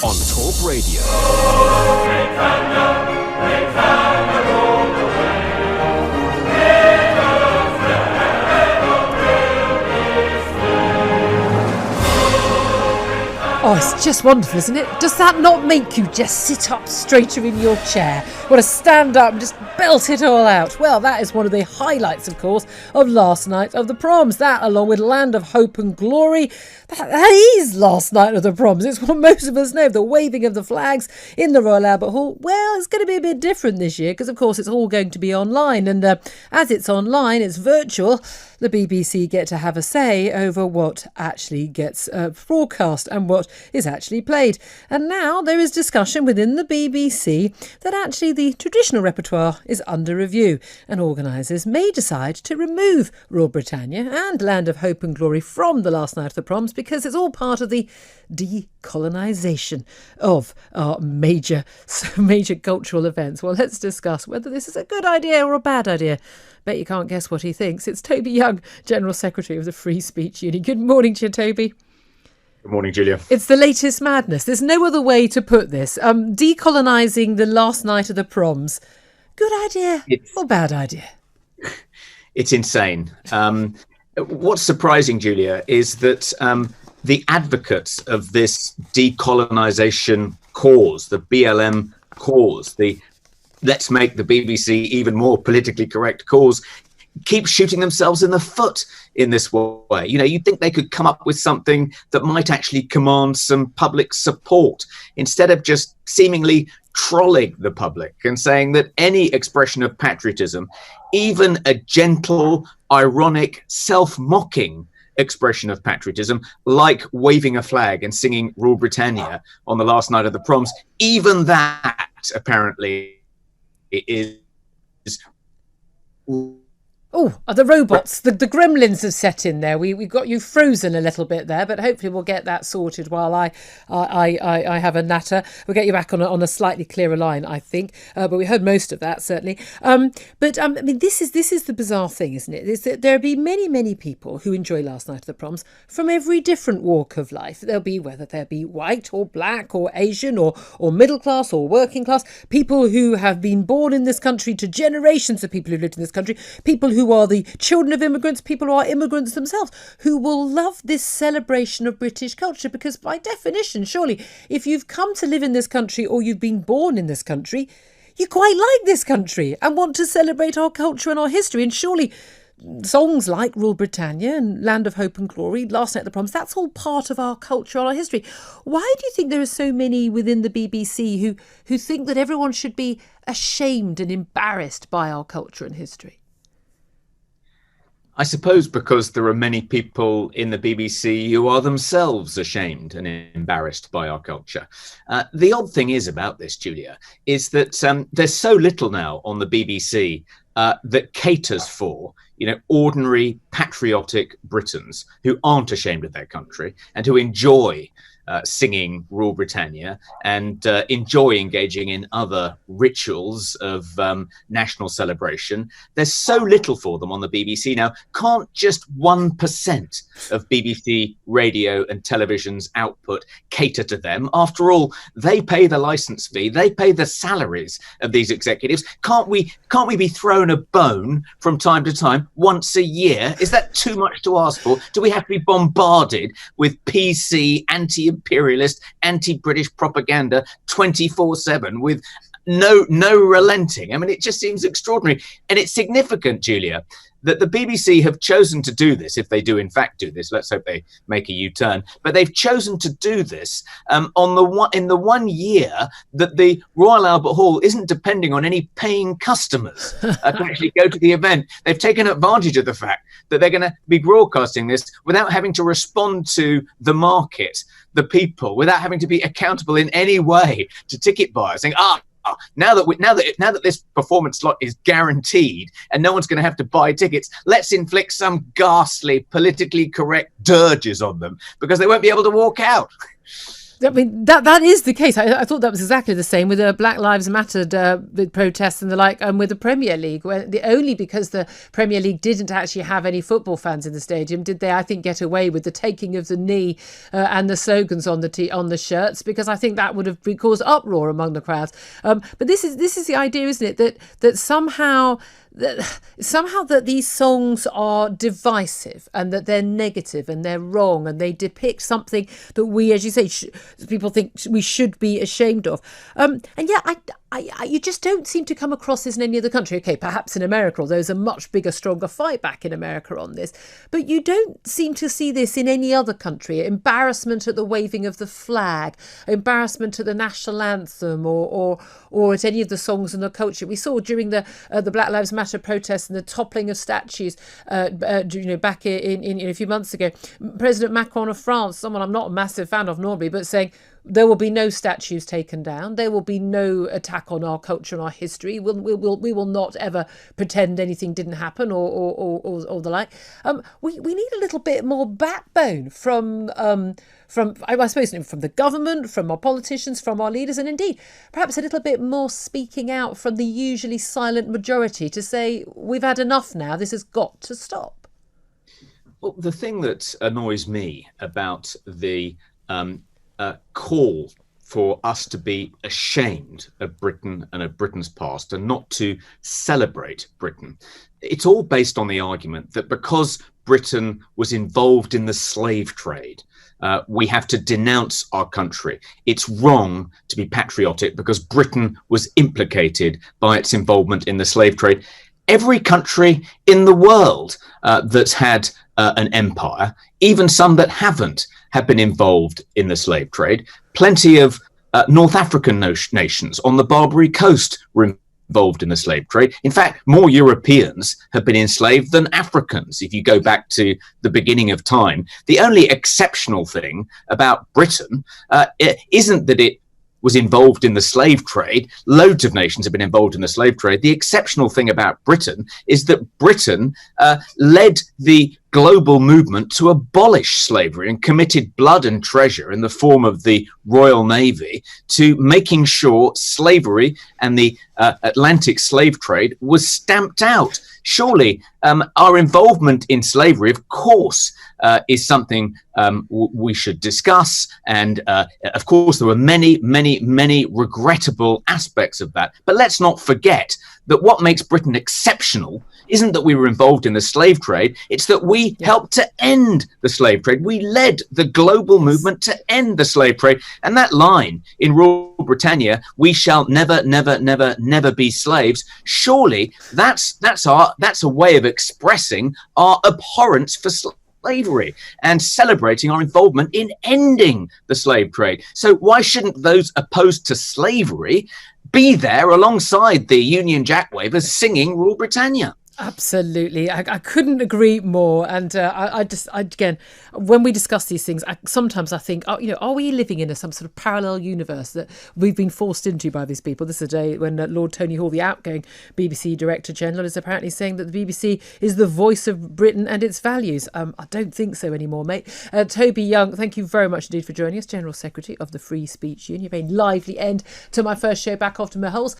on talkRADIO. Oh, it's just wonderful, isn't it? Does that not make you just sit up straighter in your chair? Want to stand up and just belt it all out? Well, that is one of the highlights, of course, of last night of the Proms. That, along with Land of Hope and Glory, that is last night of the Proms. It's what most of us know, the waving of the flags in the Royal Albert Hall. Well, it's going to be a bit different this year because, of course, it's all going to be online. And as it's online, it's virtual, the BBC get to have a say over what actually gets broadcast and what is actually played. And now there is discussion within the BBC that actually the traditional repertoire is under review and organisers may decide to remove Rule Britannia and Land of Hope and Glory from the last night of the Proms because it's all part of the decolonisation of our major cultural events. Well, let's discuss whether this is a good idea or a bad idea. Bet you can't guess what he thinks. It's Toby Young, General Secretary of the Free Speech Union. Good morning to you, Toby. Good morning, Julia. It's the latest madness. There's no other way to put this. Decolonising the last night of the Proms. Good idea or bad idea? It's insane. What's surprising, Julia, is that the advocates of this decolonisation cause, the BLM cause, the let's make the BBC even more politically correct cause, keep shooting themselves in the foot in this way. You know, you'd think they could come up with something that might actually command some public support instead of just seemingly trolling the public and saying that any expression of patriotism, even a gentle, ironic, self-mocking expression of patriotism, like waving a flag and singing Rule Britannia on the last night of the Proms, even that apparently is. Oh, the robots, the gremlins have set in there. We got you frozen a little bit there, but hopefully we'll get that sorted while I have a natter. We'll get you back on a slightly clearer line, I think. But we heard most of that, certainly. I mean, this is the bizarre thing, isn't it? Is that there'll be many people who enjoy last night of the Proms from every different walk of life. There'll be, whether they'll be white or black or Asian or middle class or working class, people who have been born in this country to generations of people who lived in this country, people who are the children of immigrants, people who are immigrants themselves, who will love this celebration of British culture because by definition, surely, if you've come to live in this country or you've been born in this country, you quite like this country and want to celebrate our culture and our history. And surely songs like Rule Britannia and Land of Hope and Glory, Last Night at the Proms, that's all part of our culture and our history. Why do you think there are so many within the BBC who think that everyone should be ashamed and embarrassed by our culture and history? I suppose because there are many people in the BBC who are themselves ashamed and embarrassed by our culture. The odd thing is about this, Julia, is that there's so little now on the BBC that caters for, ordinary patriotic Britons who aren't ashamed of their country and who enjoy singing Rule Britannia and enjoy engaging in other rituals of national celebration. There's so little for them on the BBC now. Can't just 1% of BBC radio and television's output cater to them? After all, they pay the licence fee. They pay the salaries of these executives. Can't we be thrown a bone from time to time once a year? Is that too much to ask for? Do we have to be bombarded with PC, anti-imperialist, anti-British propaganda 24/7 with no relenting? I mean, it just seems extraordinary. And it's significant, Julia, that the BBC have chosen to do this. If they do in fact do this, let's hope they make a U-turn. But they've chosen to do this in the 1 year that the Royal Albert Hall isn't depending on any paying customers to actually go to the event. They've taken advantage of the fact that they're going to be broadcasting this without having to respond to the market, the people, without having to be accountable in any way to ticket buyers, saying, now that this performance slot is guaranteed and no one's going to have to buy tickets, let's inflict some ghastly politically correct dirges on them because they won't be able to walk out. I mean, that is the case. I thought that was exactly the same with the Black Lives Matter with protests and the like, and with the Premier League. Only because the Premier League didn't actually have any football fans in the stadium did they, I think, get away with the taking of the knee and the slogans on the shirts, because I think that would have caused uproar among the crowds. But this is the idea, isn't it, that somehow that these songs are divisive and that they're negative and they're wrong and they depict something that we, as you say, people think we should be ashamed of. And yet, you just don't seem to come across this in any other country. Okay, perhaps in America, although there's a much bigger, stronger fight back in America on this. But you don't seem to see this in any other country. Embarrassment at the waving of the flag, embarrassment at the national anthem, or at any of the songs in the culture. We saw during the Black Lives Matter protests and the toppling of statues, back in a few months ago, President Macron of France, someone I'm not a massive fan of normally, but saying, there will be no statues taken down. There will be no attack on our culture and our history. We will not ever pretend anything didn't happen or the like. We need a little bit more backbone from I suppose from the government, from our politicians, from our leaders, and indeed perhaps a little bit more speaking out from the usually silent majority to say we've had enough now. This has got to stop. Well, the thing that annoys me about the call for us to be ashamed of Britain and of Britain's past and not to celebrate Britain, it's all based on the argument that because Britain was involved in the slave trade, we have to denounce our country. It's wrong to be patriotic because Britain was implicated by its involvement in the slave trade. Every country in the world that's had an empire, even some that haven't, have been involved in the slave trade. Plenty of North African nations on the Barbary Coast were involved in the slave trade. In fact, more Europeans have been enslaved than Africans, if you go back to the beginning of time. The only exceptional thing about Britain isn't that it was involved in the slave trade. Loads of nations have been involved in the slave trade. The exceptional thing about Britain is that Britain led the global movement to abolish slavery and committed blood and treasure in the form of the Royal Navy to making sure slavery and the Atlantic slave trade was stamped out. Surely our involvement in slavery, of course, is something we should discuss. And of course, there were many, many, many regrettable aspects of that. But let's not forget that what makes Britain exceptional isn't that we were involved in the slave trade. It's that we helped to end the slave trade. We led the global movement to end the slave trade. And that line in Rule Britannia, we shall never, never, never, never be slaves. Surely that's a way of expressing our abhorrence for slavery and celebrating our involvement in ending the slave trade. So why shouldn't those opposed to slavery be there alongside the Union Jack wavers singing Rule Britannia? Absolutely. I couldn't agree more. And again, when we discuss these things, sometimes I think, are we living in some sort of parallel universe that we've been forced into by these people? This is a day when Lord Tony Hall, the outgoing BBC Director General, is apparently saying that the BBC is the voice of Britain and its values. I don't think so anymore, mate. Toby Young, thank you very much indeed for joining us, General Secretary of the Free Speech Union. A very lively end to my first show back after Maholes.